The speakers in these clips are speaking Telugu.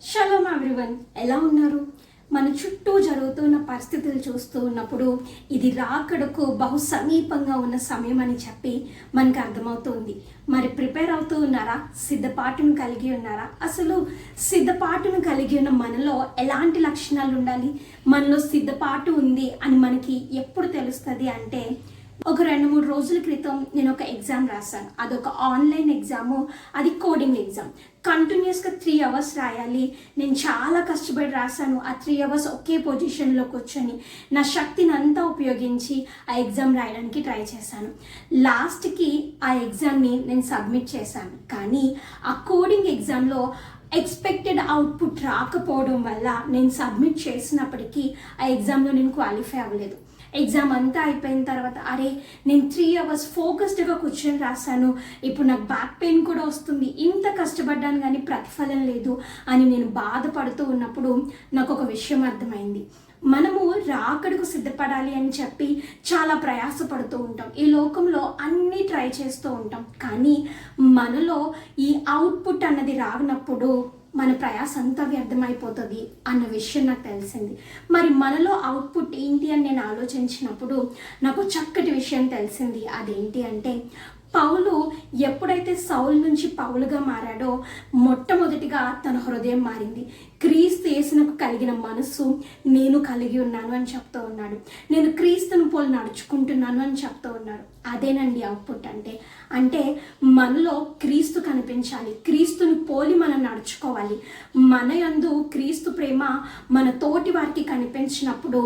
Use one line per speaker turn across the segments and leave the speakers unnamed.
షలోమ్ ఎవ్రీవన్, ఎలా ఉన్నారు? మన చుట్టూ జరుగుతున్న పరిస్థితులు చూస్తూ ఉన్నప్పుడు ఇది రాకడకు బహు సమీపంగా ఉన్న సమయం అని చెప్పి మనకు అర్థమవుతుంది. మరి ప్రిపేర్ అవుతూ ఉన్నారా? సిద్ధపాటును కలిగి ఉన్నారా? అసలు సిద్ధపాటును కలిగి ఉన్న మనలో ఎలాంటి లక్షణాలు ఉండాలి? మనలో సిద్ధపాటు ఉంది అని మనకి ఎప్పుడు తెలుస్తుంది అంటే, ఒక 2-3 రోజుల క్రితం నేను ఒక ఎగ్జామ్ రాశాను. అదొక ఆన్లైన్ ఎగ్జాము, అది కోడింగ్ ఎగ్జామ్. కంటిన్యూస్గా 3 అవర్స్ రాయాలి. నేను చాలా కష్టపడి రాశాను. ఆ 3 అవర్స్ ఒకే పొజిషన్లో కూర్చొని నా శక్తిని అంతా ఉపయోగించి ఆ ఎగ్జామ్ రాయడానికి ట్రై చేశాను. లాస్ట్కి ఆ ఎగ్జామ్ని నేను సబ్మిట్ చేశాను. కానీ ఆ కోడింగ్ ఎగ్జామ్లో ఎక్స్పెక్టెడ్ అవుట్పుట్ రాకపోవడం వల్ల నేను సబ్మిట్ చేసినప్పటికీ ఆ ఎగ్జామ్లో నేను క్వాలిఫై అవ్వలేదు. ఎగ్జామ్ అంతా అయిపోయిన తర్వాత నేను 3 అవర్స్ ఫోకస్డ్గా కూర్చొని రాశాను, ఇప్పుడు నాకు బ్యాక్ పెయిన్ కూడా వస్తుంది, ఇంత కష్టపడ్డాను కానీ ప్రతిఫలం లేదు అని నేను బాధపడుతూ ఉన్నప్పుడు నాకు ఒక విషయం అర్థమైంది. మనము రాకడకు సిద్ధపడాలి అని చెప్పి చాలా ప్రయాసపడుతూ ఉంటాం. ఈ లోకంలో అన్నీ ట్రై చేస్తూ ఉంటాం, కానీ మనలో ఈ అవుట్పుట్ అన్నది రానప్పుడు మన ప్రయాస అంతా వ్యర్థమైపోతుంది అన్న విషయం నాకు తెలిసింది. మరి మనలో అవుట్పుట్ ఏంటి అని నేను ఆలోచించినప్పుడు నాకు చక్కటి విషయం తెలిసింది. అదేంటి అంటే, పౌలు ఎప్పుడైతే సౌలు నుంచి పౌలుగా మారాడో మొట్టమొదటిగా తన హృదయం మారింది. క్రీస్తు యేసునకు కలిగిన మనసు నేను కలిగి ఉన్నాను అని చెప్తూ ఉన్నాడు. నేను క్రీస్తును పోలి నడుచుకుంటున్నాను అని చెప్తూ ఉన్నాడు. అదేనండి అవుట్పుట్ అంటే మనలో క్రీస్తు కనిపించాలి, క్రీస్తుని పోలి మనం నడుచుకోవాలి. మన యందు క్రీస్తు ప్రేమ మన తోటి వారికి కనిపించినప్పుడు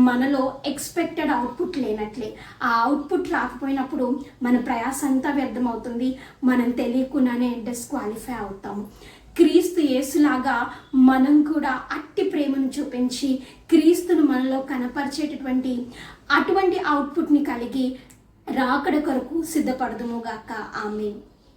మనలో ఎక్స్పెక్టెడ్ అవుట్పుట్ లేనట్లే. ఆ అవుట్పుట్ రాకపోయినప్పుడు మన ప్రయాస అంతా వ్యర్థమవుతుంది. మనం తెలియకుండానే డిస్క్వాలిఫై అవుతాము. క్రీస్తు యేసులాగా మనం కూడా అట్టి ప్రేమను చూపించి క్రీస్తును మనలో కనపరిచేటటువంటి అటువంటి అవుట్పుట్ని కలిగి రాకడ కొరకు సిద్ధపడదుముగాక. ఆమేన్.